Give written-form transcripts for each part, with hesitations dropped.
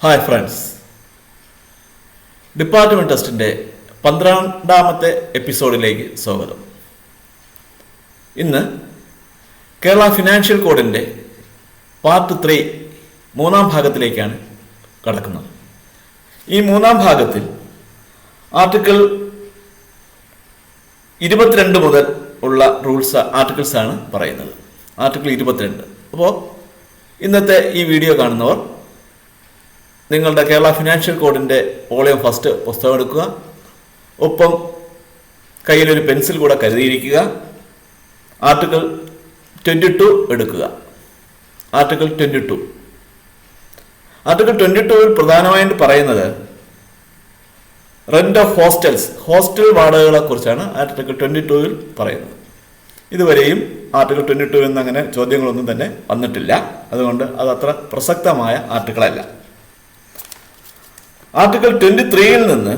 Hi friends, department ടെസ്റ്റിൻ്റെ 12ാമത്തെ എപ്പിസോഡിലേക്ക് സ്വാഗതം. ഇന്ന് കേരള ഫിനാൻഷ്യൽ കോഡിൻ്റെ പാർട്ട് 3 മൂന്നാം ഭാഗത്തിലേക്കാണ് കടക്കുന്നത്. ഈ മൂന്നാം ഭാഗത്തിൽ ആർട്ടിക്കിൾ 22 മുതൽ ഉള്ള ആർട്ടിക്കിൾസാണ് പറയുന്നത്. ആർട്ടിക്കിൾ 22. അപ്പോൾ ഇന്നത്തെ ഈ വീഡിയോ കാണുന്നവർ നിങ്ങളുടെ കേരള ഫിനാൻഷ്യൽ കോഡിൻ്റെ വോളിയം ഫസ്റ്റ് പുസ്തകം എടുക്കുക. ഒപ്പം കയ്യിലൊരു പെൻസിൽ കൂടെ കരുതിയിരിക്കുക. ആർട്ടിക്കിൾ 22 എടുക്കുക. ആർട്ടിക്കിൾ 22ൽ പ്രധാനമായിട്ട് പറയുന്നത് റെന്റ് ഓഫ് ഹോസ്റ്റൽ വാടകകളെ കുറിച്ചാണ് ആർട്ടിക്കിൾ 22ൽ പറയുന്നത്. ഇതുവരെയും ആർട്ടിക്കിൾ 22 എന്നങ്ങനെ ചോദ്യങ്ങളൊന്നും തന്നെ വന്നിട്ടില്ല. അതുകൊണ്ട് അത് അത്ര പ്രസക്തമായ ആർട്ടിക്കിളല്ല. ആർട്ടിക്കിൾ 23ൽ നിന്ന്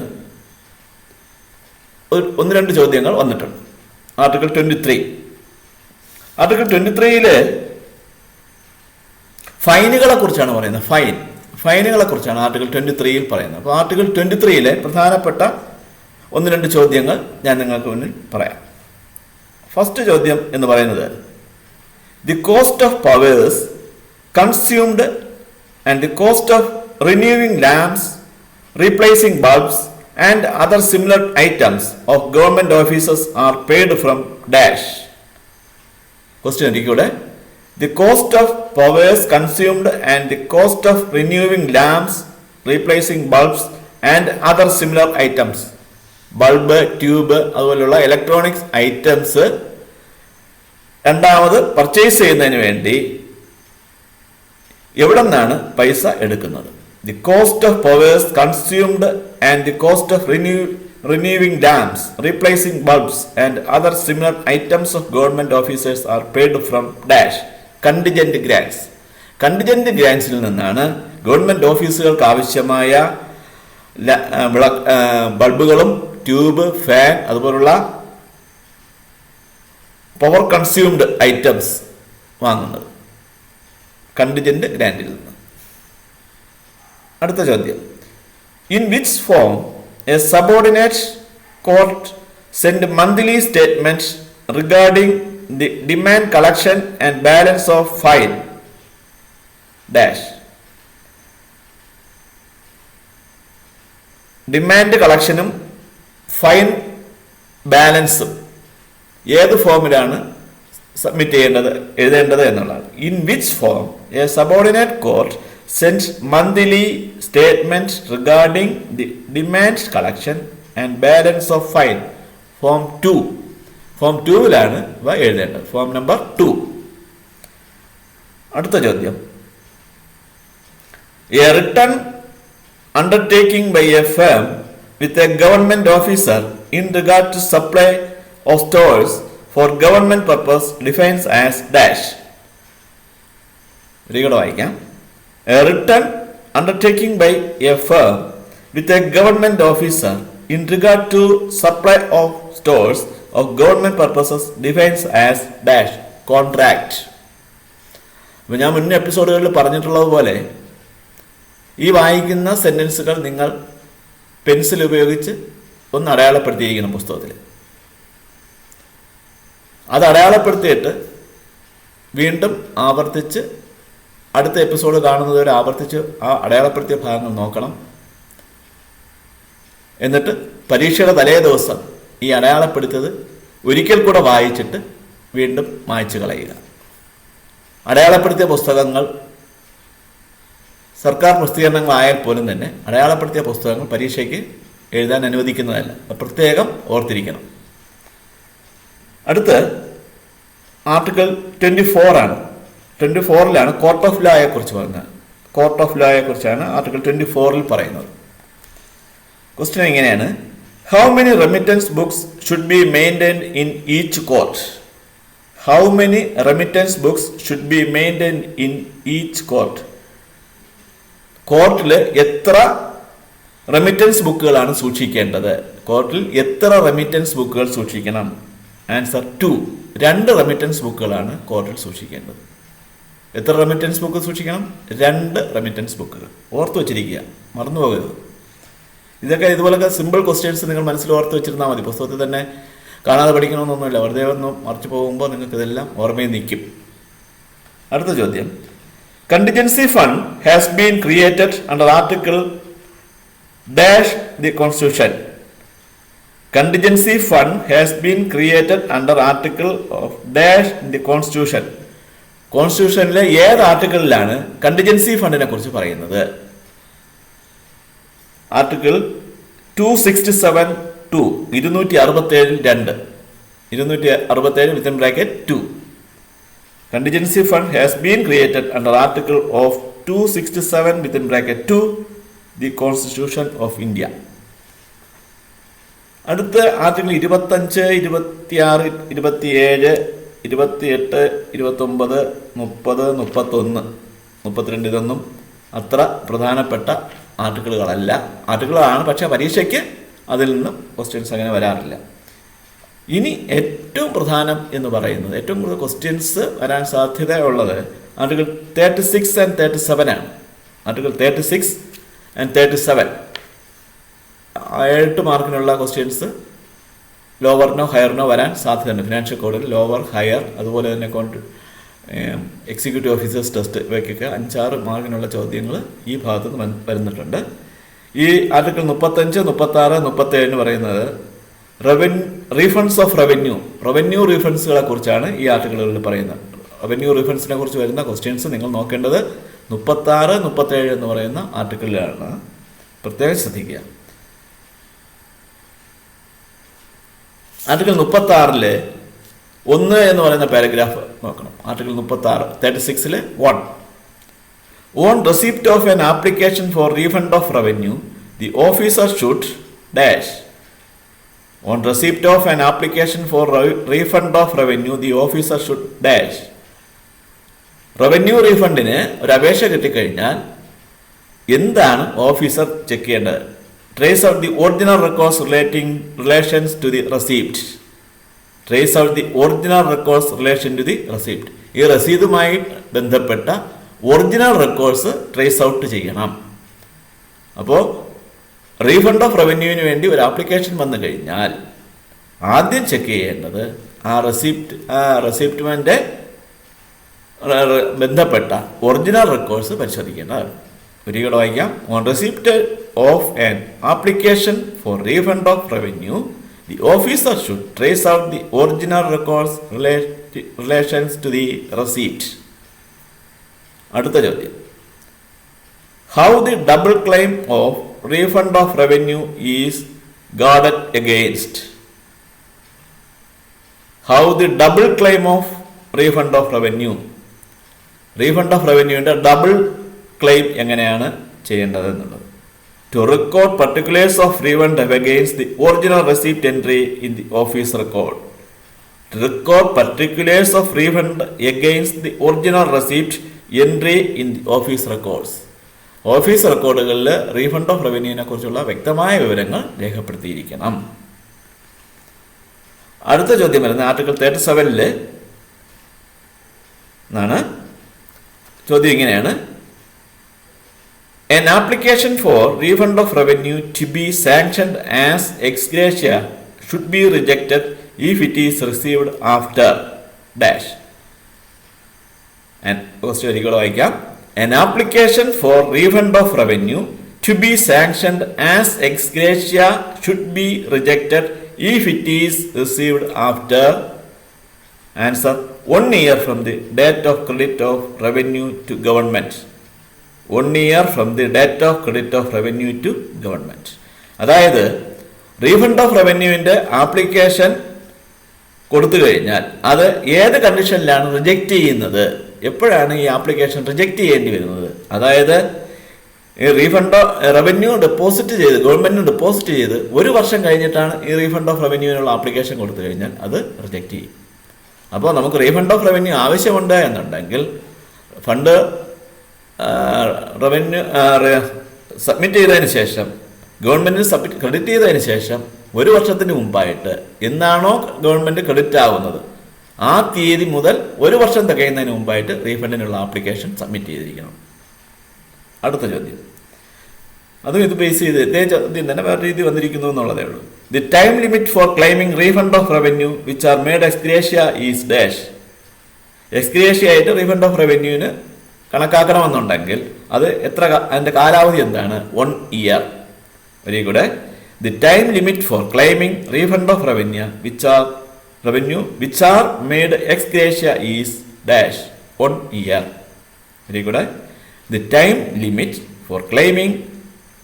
ഒന്ന് രണ്ട് ചോദ്യങ്ങൾ വന്നിട്ടുണ്ട്. ആർട്ടിക്കിൾ 23ല് ഫൈനുകളെ കുറിച്ചാണ് പറയുന്നത്. ഫൈനുകളെ കുറിച്ചാണ് ആർട്ടിക്കിൾ 23ൽ പറയുന്നത്. അപ്പോൾ ആർട്ടിക്കിൾ 23ലെ പ്രധാനപ്പെട്ട ഒന്ന് രണ്ട് ചോദ്യങ്ങൾ ഞാൻ നിങ്ങൾക്ക് മുന്നിൽ പറയാം. ഫസ്റ്റ് ചോദ്യം എന്ന് പറയുന്നത് the cost of powers consumed and the cost of renewing lamps, replacing bulbs and other similar items of government offices are paid from dash. Question ഇരിക്കൂടെ. The cost of powers consumed and the cost of renewing lamps, replacing bulbs and other similar items. Bulb, tube അതുപോലുള്ള electronics items രണ്ടാമത് purchase ചെയ്യുന്നതിന് വേണ്ടി എവിടെ നിന്നാണ് പൈസ എടുക്കുന്നത്? The cost of powers consumed and the cost of renewing lamps, replacing bulbs and other similar items of government officers are paid from dash. Contingent grants. Contingent grantsൽ നിന്നാണ് government ഓഫീസുകൾക്ക് ആവശ്യമായ ബൾബുകളും tube, fan അതുപോലുള്ള power consumed items വാങ്ങുന്നത് contingent ഗ്രാന്റിൽ നിന്ന്. അടുത്ത ചോദ്യം. In which form A subordinate court send monthly statement regarding the demand collection and balance of fine dash. Demand കളക്ഷനും fine ബാലൻസും ഏത് ഫോമിലാണ് സബ്മിറ്റ് എഴുതേണ്ടത് എന്നുള്ളതാണ്. In which form A subordinate court sends monthly statement regarding the demand collection and balance of fine. Form 2. Form 2ലാണ് ഇവ എഴുതേണ്ടത്. Form number 2. അടുത്ത ചോദ്യം. A written undertaking by a firm with a government officer in regard to supply of stores for government purpose defines as dash. ഒരിക്കലും വായിക്കാം. A written undertaking by a firm with a government officer in regard to supply of stores of government purposes defines as dash contract. അപ്പോൾ ഞാൻ മുന്നേ എപ്പിസോഡുകളിൽ പറഞ്ഞിട്ടുള്ളതുപോലെ ഈ വായിക്കുന്ന സെന്റൻസുകൾ നിങ്ങൾ pencil ഉപയോഗിച്ച് ഒന്ന് അടയാളപ്പെടുത്തിയിരിക്കണം പുസ്തകത്തിൽ. അത് അടയാളപ്പെടുത്തിയിട്ട് വീണ്ടും ആവർത്തിച്ച് അടുത്ത എപ്പിസോഡ് കാണുന്നത് വരെ ആവർത്തിച്ച് ആ അടയാളപ്പെടുത്തിയ ഭാഗങ്ങൾ നോക്കണം. എന്നിട്ട് പരീക്ഷയുടെ തലേ ദിവസം ഈ അടയാളപ്പെടുത്തിയത് ഒരിക്കൽ കൂടെ വായിച്ചിട്ട് വീണ്ടും മായ്ച്ചു കളയുക. അടയാളപ്പെടുത്തിയ പുസ്തകങ്ങൾ സർക്കാർ പ്രസിദ്ധീകരണങ്ങളായാൽ പോലും തന്നെ അടയാളപ്പെടുത്തിയ പുസ്തകങ്ങൾ പരീക്ഷയ്ക്ക് എഴുതാൻ അനുവദിക്കുന്നതല്ല. പ്രത്യേകം ഓർത്തിരിക്കണം. അടുത്ത് ആർട്ടിക്കിൾ 24 ആണ്. 24ലാണ് കോർട്ട് ഓഫ് ലോയെ കുറിച്ച് പറഞ്ഞത്. കോർട്ട് ഓഫ് ലോയെ കുറിച്ചാണ് ആർട്ടിക്കിൾ 24ൽ പറയുന്നത്. ക്വസ്റ്റ്യൻ എങ്ങനെയാണ്? How many remittance books should be maintained in each court? How many remittance books should be maintained in each court? കോർട്ടിൽ എത്ര റെമിറ്റൻസ് ബുക്കുകളാണ് സൂക്ഷിക്കേണ്ടത്? കോർട്ടിൽ എത്ര റെമിറ്റൻസ് ബുക്കുകൾ സൂക്ഷിക്കണം? ആൻസർ 2. 2 റെമിറ്റൻസ് ബുക്കുകളാണ് കോർട്ടിൽ സൂക്ഷിക്കേണ്ടത്. എത്ര റെമിറ്റൻസ് ബുക്ക് സൂക്ഷിക്കണം? 2 റെമിറ്റൻസ് ബുക്കുകൾ. ഓർത്ത് വെച്ചിരിക്കുക, മറന്നു പോകരുത്. ഇതൊക്കെ ഇതുപോലൊക്കെ സിമ്പിൾ ക്വസ്റ്റ്യൻസ് നിങ്ങൾ മനസ്സിൽ ഓർത്ത് വെച്ചിരുന്നാൽ മതി. പുസ്തകത്തിൽ തന്നെ കാണാതെ പഠിക്കണമെന്നൊന്നുമില്ല. വെറുതെ ഒന്ന് മറിച്ച് പോകുമ്പോൾ നിങ്ങൾക്ക് ഇതെല്ലാം ഓർമ്മയിൽ നിൽക്കും. അടുത്ത ചോദ്യം, contingency fund has been created under article dash the constitution. Contingency fund has been created under article of dash in the constitution. കോൺസ്റ്റിറ്റ്യൂഷനിലെ ഏത് ആർട്ടിക്കിളിലാണ് കണ്ടിജൻസി ഫണ്ടിനെ കുറിച്ച് പറയുന്നത്? Article 267(2) 267(2) 267 within bracket 2. Contingency fund has been created under article of 267 within bracket 2 the Constitution of India. അടുത്ത article 25, 26, 27, 28, 29, 30, 31, 32 ഇതൊന്നും അത്ര പ്രധാനപ്പെട്ട ആർട്ടിക്കിളുകളല്ല. ആർട്ടിക്കിളാണ്, പക്ഷേ പരീക്ഷയ്ക്ക് അതിൽ നിന്ന് ക്വസ്റ്റ്യൻസ് അങ്ങനെ വരാറില്ല. ഇനി ഏറ്റവും പ്രധാനം എന്ന് പറയുന്നത്, ഏറ്റവും കൂടുതൽ ക്വസ്റ്റ്യൻസ് വരാൻ സാധ്യതയുള്ളത് ആർട്ടിക്കിൾ 36 and 37 ആണ്. ആർട്ടിക്കിൾ 36 and 37 8 മാർക്കിനുള്ള ക്വസ്റ്റ്യൻസ് ലോവറിനോ ഹയറിനോ വരാൻ സാധ്യതയുണ്ട്. ഫിനാൻഷ്യൽ കോഡിൽ ലോവർ, ഹയർ, അതുപോലെ തന്നെ എക്സിക്യൂട്ടീവ് ഓഫീസേഴ്സ് ടെസ്റ്റ് ഇവയ്ക്കൊക്കെ 5-6 മാർക്കിനുള്ള ചോദ്യങ്ങൾ ഈ ഭാഗത്ത് നിന്ന് വരുന്നിട്ടുണ്ട്. ഈ ആർട്ടിക്കിൾ 35, 36, 37 എന്ന് പറയുന്നത് റീഫണ്ട്സ് ഓഫ് റവന്യൂ റീഫണ്ട്സുകളെ കുറിച്ചാണ് ഈ ആർട്ടിക്കിളുകളിൽ പറയുന്നത്. റവന്യൂ റീഫണ്ട്സിനെ കുറിച്ച് വരുന്ന ക്വസ്റ്റ്യൻസ് നിങ്ങൾ നോക്കേണ്ടത് 36, 37 എന്ന് പറയുന്ന ആർട്ടിക്കിളിലാണ്. പ്രത്യേകം ശ്രദ്ധിക്കുക. ആർട്ടിക്കിൾ 36 1 എന്ന് പറയുന്ന പാരഗ്രാഫ് നോക്കണം. Article 36 36 1. On receipt of an application for refund of revenue the officer should dash. On receipt of an application for refund of revenue the officer should dash. Revenue റീഫണ്ടിന് ഒരു അപേക്ഷ കിട്ടിക്കഴിഞ്ഞാൽ എന്താണ് ഓഫീസർ ചെക്ക് ചെയ്യേണ്ടത്? Trace out the original records relations to the receipt. Trace out the original records relation to the receipt. ഈ റസീദുമായി ബന്ധപ്പെട്ട original records trace out ചെയ്യണം. അപ്പോൾ റീഫണ്ട് ഓഫ് റവന്യൂവിന് വേണ്ടി ഒരു ആപ്ലിക്കേഷൻ വന്നു കഴിഞ്ഞാൽ ആദ്യം ചെക്ക് ചെയ്യേണ്ടത് ആ റെസിപ്റ്റ്മെൻ്റെ ബന്ധപ്പെട്ട ഒറിജിനൽ റെക്കോർഡ്സ് പരിശോധിക്കേണ്ടതാണ്. ഒരിക്കലും വായിക്കാം. On receipt of an application for refund of revenue the officer should trace out the original records relations to the receipt. അടുത്ത ചോദ്യം, how the double claim of refund of revenue is guarded against. How the double claim of refund of റവന്യൂവിൻ്റെ double claim എങ്ങനെയാണ് ചെയ്യേണ്ടത് എന്നുള്ളത്. To record particulars of refund against the original receipt entry in the office record. To record particulars of refund against the original receipt entry in the office records. Office റെക്കോർഡുകളിൽ refund of റവന്യൂവിനെ കുറിച്ചുള്ള വ്യക്തമായ വിവരങ്ങൾ രേഖപ്പെടുത്തിയിരിക്കണം. അടുത്ത ചോദ്യം വരുന്നത് article 37 എന്നാണ്. ചോദ്യം ഇങ്ങനെയാണ്, an application for refund of revenue to be sanctioned as ex gratia should be rejected if it is received after dash. And question വായിക്കാം. An application for refund of revenue to be sanctioned as ex gratia should be rejected if it is received after answer 1 year from the date of credit of revenue to government. 1 year from the date of credit of revenue to government. അതായത് refund of റവന്യൂവിൻ്റെ application കൊടുത്തു കഴിഞ്ഞാൽ അത് ഏത് കണ്ടീഷനിലാണ് reject ചെയ്യുന്നത്, എപ്പോഴാണ് ഈ application reject ചെയ്യേണ്ടി വരുന്നത്? അതായത് ഈ റീഫണ്ട് റവന്യൂ ഡെപ്പോസിറ്റ് ചെയ്ത് ഗവൺമെൻറ്റിന് ഡെപ്പോസിറ്റ് ചെയ്ത് 1 വർഷം കഴിഞ്ഞിട്ടാണ് ഈ റീഫണ്ട് ഓഫ് റവന്യൂവിനുള്ള ആപ്ലിക്കേഷൻ കൊടുത്തു കഴിഞ്ഞാൽ അത് റിജക്റ്റ് ചെയ്യും. അപ്പോൾ നമുക്ക് റീഫണ്ട് ഓഫ് റവന്യൂ ആവശ്യമുണ്ട് എന്നുണ്ടെങ്കിൽ ഫണ്ട് റവന്യൂ സബ്മിറ്റ് ചെയ്തതിന് ശേഷം ഗവൺമെൻറ്റിന് ക്രെഡിറ്റ് ചെയ്തതിന് ശേഷം 1 വർഷത്തിന് മുമ്പായിട്ട് എന്നാണോ ഗവൺമെൻറ് ക്രെഡിറ്റ് ആവുന്നത് ആ തീയതി മുതൽ ഒരു വർഷം തികയുന്നതിന് മുമ്പായിട്ട് റീഫണ്ടിനുള്ള ആപ്ലിക്കേഷൻ സബ്മിറ്റ് ചെയ്തിരിക്കണം. അടുത്ത ചോദ്യം, അതും ഇത് ബേസ് ചെയ്ത് ഇതേ ചോദ്യം തന്നെ വേറെ രീതി വന്നിരിക്കുന്നു എന്നുള്ളതേ ഉള്ളൂ. The time limit for claiming refund of revenue which are made ex gratia is dash. Ex gratia ആയിട്ട് റീഫണ്ട് ഓഫ് റവന്യൂവിന് കണക്കാക്കണമെന്നുണ്ടെങ്കിൽ അത് എത്ര, അതിന്റെ കാലാവധി എന്താണ്? 1 year. Very good. The time limit for claiming refund of revenue which are made ex gratia is dash 1 year. Very good. The time limit for claiming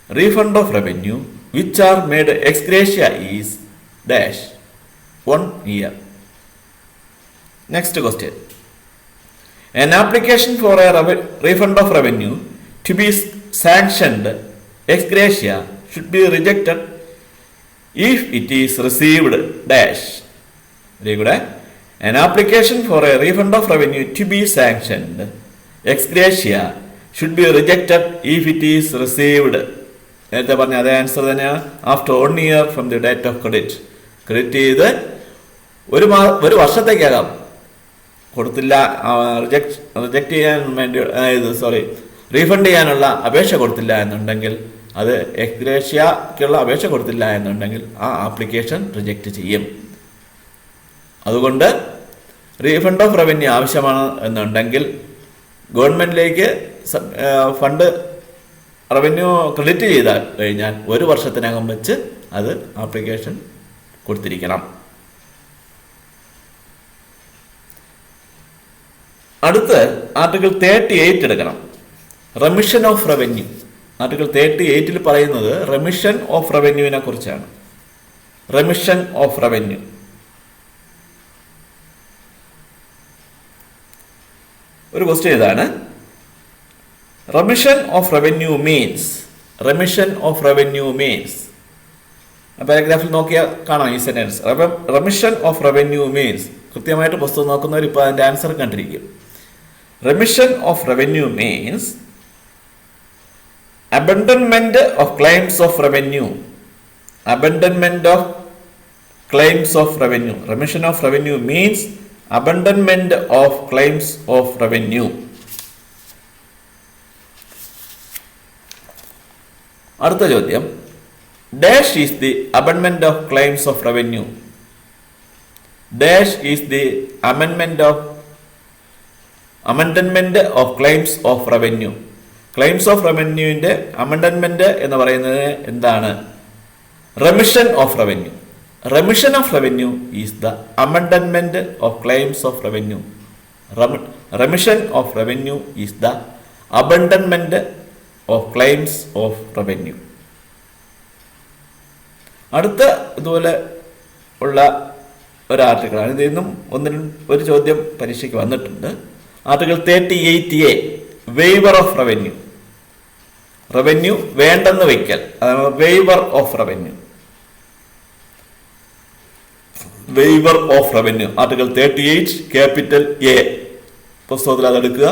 refund of revenue which are made ex gratia is dash 1 year. Next question. An application for a refund of revenue to be sanctioned ex gratia should be rejected if it is received dash. Very good. An application for a refund of revenue to be sanctioned ex gratia should be rejected if it is received. നേരത്തെ പറഞ്ഞ അതേ answer തന്നെയാണ്. After 1 year from the date of credit ചെയ്ത് ഒരു വർഷത്തേക്കകം കൊടുത്തില്ല, reject ചെയ്യാൻ വേണ്ടി refund ചെയ്യാനുള്ള അപേക്ഷ കൊടുത്തില്ല എന്നുണ്ടെങ്കിൽ, അത് എക്സ്ഗ്രേഷ്യക്കുള്ള അപേക്ഷ കൊടുത്തില്ല എന്നുണ്ടെങ്കിൽ ആ ആപ്ലിക്കേഷൻ റിജക്റ്റ് ചെയ്യും. അതുകൊണ്ട് റീഫണ്ട് ഓഫ് റവന്യൂ ആവശ്യമാണ് എന്നുണ്ടെങ്കിൽ ഗവൺമെന്റിലേക്ക് ഫണ്ട് റവന്യൂ ക്രെഡിറ്റ് ചെയ്ത് കഴിഞ്ഞാൽ ഒരു വർഷത്തിനകം വെച്ച് അത് ആപ്ലിക്കേഷൻ കൊടുത്തിരിക്കണം. അടുത്ത് ആർട്ടിക്കിൾ 38 എടുക്കണം. Remission of revenue. ആർട്ടിക്കിൾ 38 പറയുന്നത് റെമിഷൻ ഓഫ് റവന്യൂവിനെ കുറിച്ചാണ്. റെമിഷൻ ഓഫ് റവന്യൂ ഒരു ക്വസ്റ്റ്യൻ ഇതാണ്. Remission of revenue means. Remission of revenue means. പാരഗ്രാഫിൽ നോക്കിയാൽ കാണാം ഈ sentence. Remission of revenue means. കൃത്യമായിട്ട് പുസ്തകം നോക്കുന്നവർ ഇപ്പോൾ അതിന്റെ ആൻസർ കണ്ടിരിക്കും. Remission of revenue means abandonment of claims of revenue. Abandonment of claims of revenue. Remission of revenue means abandonment of claims of revenue. അടുത്ത ചോദ്യം, dash is the amendment of claims of revenue. Dash is the amendment of claims of revenue. Claims of റവന്യൂവിന്റെ amendment എന്ന് പറയുന്നത് എന്താണ്? Remission of revenue. Remission of revenue is the amendment of claims of revenue. Remission of revenue is the abandonment of claims of revenue. അടുത്ത ഇതുപോലെ ഉള്ള ഒരു ആർട്ടിക്കിളാണ്. ഇതിൽ നിന്നും ഒരു ചോദ്യം പരീക്ഷയ്ക്ക് വന്നിട്ടുണ്ട്. Article 38A waiver of revenue. Revenue വേണ്ടെന്ന് വയ്ക്കൽ, waiver of revenue. Waiver of revenue article 38 capital A. പുസ്തകത്തിൽ അതെടുക്കുക.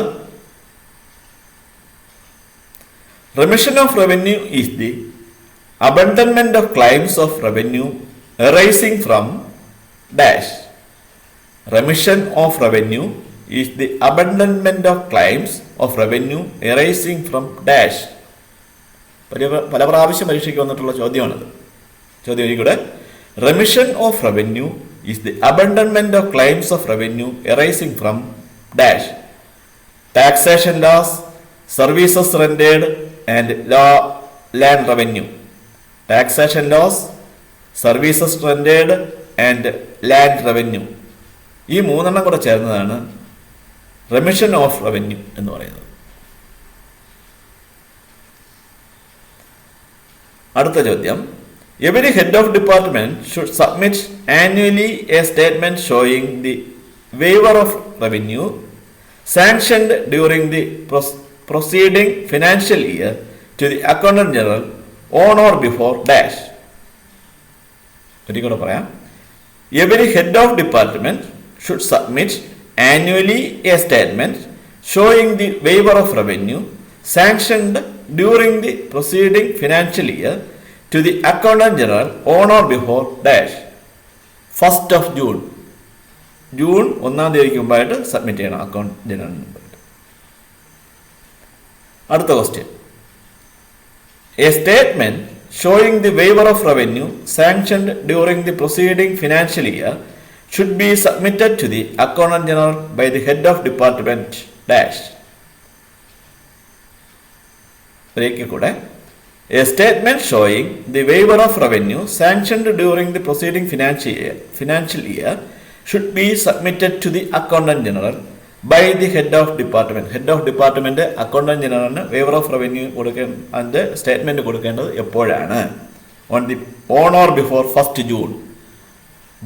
Remission of revenue is the abandonment of claims of revenue arising from dash. Remission of revenue is the abandonment of claims of revenue arising from dash. പല പ്രാവശ്യം പരീക്ഷയ്ക്ക് വന്നിട്ടുള്ള ചോദ്യമാണത്. ചോദ്യം കൂടെ, remission of revenue is the abandonment of claims of revenue arising from dash. Taxation laws, services rendered and land revenue. Taxation laws, services rendered and land revenue. ഈ മൂന്നെണ്ണം കൂടെ ചേർന്നതാണ് റെമിഷൻ ഓഫ് റവന്യൂ എന്ന് പറയുന്നത്. അടുത്ത ചോദ്യം, every head of department should submit annually a statement showing the waiver of revenue sanctioned during the proceeding financial year to the Accountant General on or before dash. ഒരിക്കലും പറയാം. Every head of department should submit annually a statement showing the waiver of revenue sanctioned during the preceding financial year to the Accountant General on or before dash 1st of June. June 1 തീയതിക്ക് മുമ്പായിട്ട് submit ചെയ്യണം account ജനറലിന് മുമ്പായിട്ട്. അടുത്ത question. A statement showing the waiver of revenue sanctioned during the proceeding financial year should be submitted to the Accountant General by the head of department dash. കൂടെ a statement showing the waiver of revenue sanctioned during the preceding financial year should be submitted to the Accountant General by the head of department. Head of department Accountant General waiver of revenue and statement കൊടുക്കേണ്ടത് എപ്പോഴാണ്? on or before 1st June.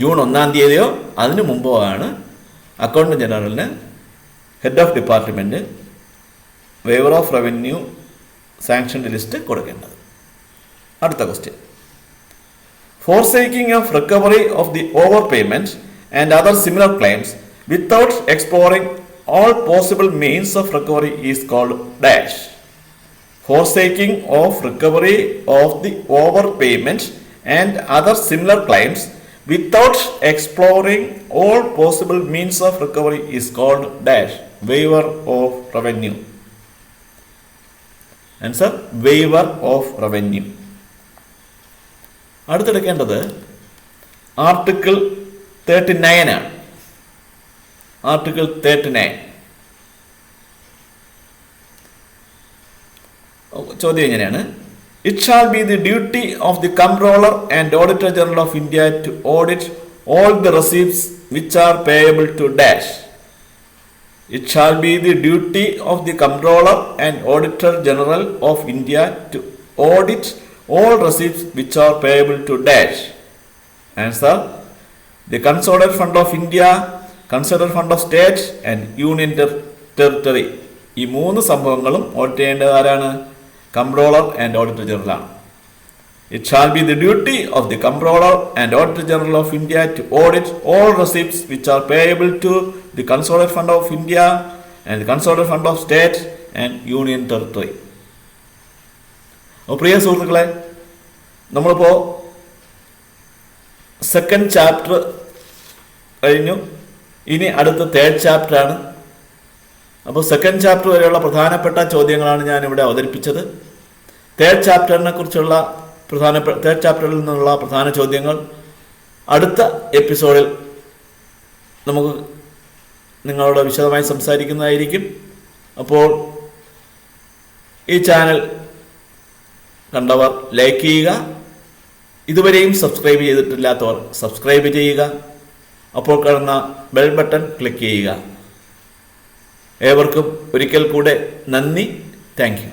June 1 തീയതിയോ അതിനു മുമ്പോ ആണ് accountant ജനറലിന് head of department waiver of revenue sanctioned list കൊടുക്കേണ്ടത്. അടുത്ത question. Forsaking of recovery of the overpayment and other similar claims without exploring all possible means of recovery is called dash. Forsaking of recovery of the overpayment and other similar claims without exploring all possible means of recovery is called dash. Waiver of revenue. Answer: waiver of revenue. അടുത്തെടുക്കേണ്ടത് article 39 ആണ്. Article 39 ചോദ്യം എങ്ങനെയാണ്? It shall be the duty of the Comptroller and Auditor General of India to audit all the receipts which are payable to dash. It shall be the duty of the Comptroller and Auditor General of India to audit all receipts which are payable to dash. Answer: the Consolidated Fund of India, Consolidated Fund of State and Union Territory. ഈ മൂന്ന് സംഭവങ്ങളും audit ചെയ്യേണ്ടത് ആരാണ്? Comptroller and Auditor General ആണ്. It shall be the duty of the Comptroller and Auditor General of India to audit all receipts which are payable to the Consolidated Fund of India and the Consolidated Fund of State and Union Territory. പ്രിയ സുഹൃത്തുക്കളെ, നമ്മളിപ്പോൾ second chapter കഴിഞ്ഞു. ഇനി അടുത്ത third chapter ആണ്. അപ്പോൾ second chapter വരെയുള്ള പ്രധാനപ്പെട്ട ചോദ്യങ്ങളാണ് ഞാനിവിടെ അവതരിപ്പിച്ചത്. തേർഡ് ചാപ്റ്ററിൽ നിന്നുള്ള പ്രധാന ചോദ്യങ്ങൾ അടുത്ത എപ്പിസോഡിൽ നമുക്ക് നിങ്ങളോട് വിശദമായി സംസാരിക്കുന്നതായിരിക്കും. അപ്പോൾ ഈ ചാനൽ കണ്ടവർ ലൈക്ക് ചെയ്യുക. ഇതുവരെയും സബ്സ്ക്രൈബ് ചെയ്തിട്ടില്ലാത്തവർ സബ്സ്ക്രൈബ് ചെയ്യുക. അപ്പോൾ കാണുന്ന ബെൽ ബട്ടൺ ക്ലിക്ക് ചെയ്യുക. ഏവർക്കും ഒരിക്കൽ കൂടെ നന്ദി. Thank you.